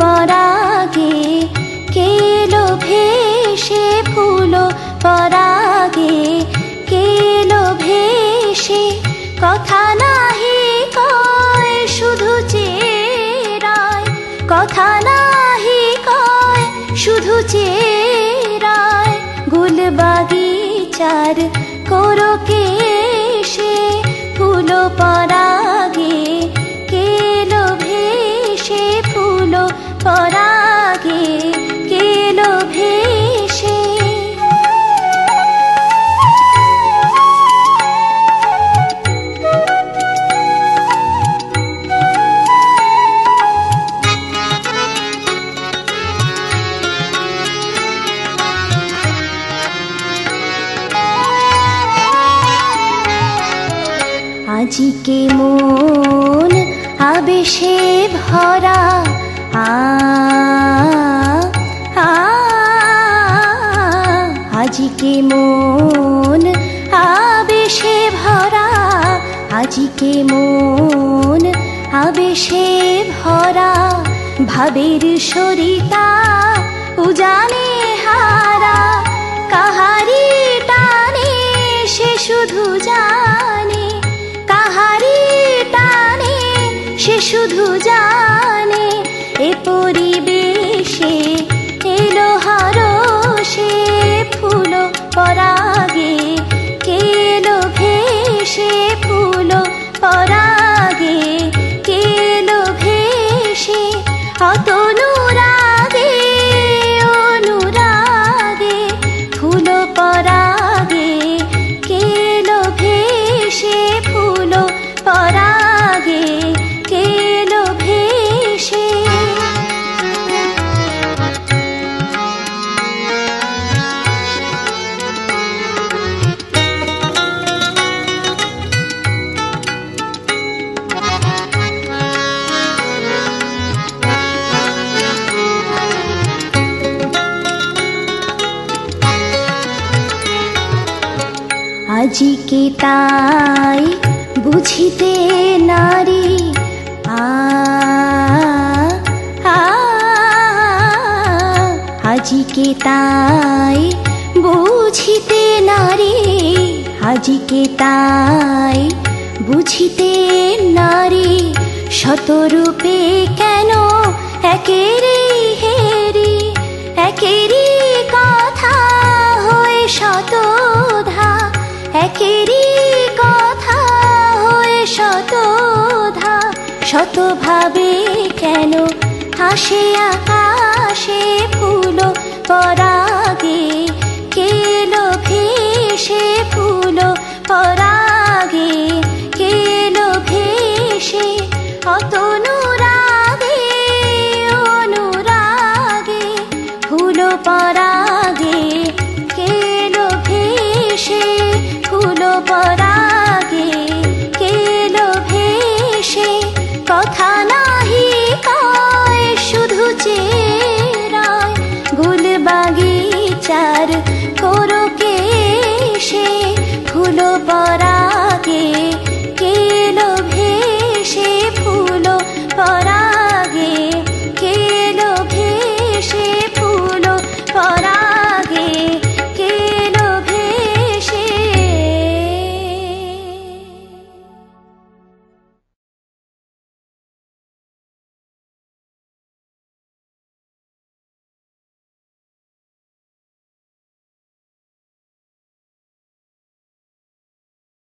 পরাগে কেলো ভেসে, ফুলো পরাগে কেলো ভেসে। কথা নাহি কয় শুধু চেরায়, কথা নাহি কয় শুধু চেরায়। গুল বাগিচার কোরকে সে ফুলো পরাগে কেলো ভেসে, ফুলো পরাগে কেলো ভেসে। আজিকে মন আবেশে ভরা, আজিকে মন আবেশে ভরা, আজিকে মন আবেশে ভরা। ভাবের সরিতা উজানে হারা, কাহারি টানে সে শুধু জানে, কাহারি টানে সে শুধু জানে। এ পরিবেশে এলো হরষে, ফুলো পরাগে কেলো ভেসে, ফুলো পরাগে কেলো ভেসে। অতনুরাগে অনুরাগে ফুলো পরাগে কেলো ভেসে, ফুলো পরাগে কেলো ভেসে। আজিকে তাই বুঝিতে নারী, আজিকে তাই বুঝিতে নারী, আজিকে তাই বুঝিতে নারী। শতরূপে কেন একেরই হেরি, একেরই কথা হয়ে শতধা, একেরই কথা হয়ে শতধা। শতভাবে কেন হাসে আকাশে, ফুলো পরাগে কেলো ভেসে, ফুলো পরাগে কেলো ভেসে। অতনু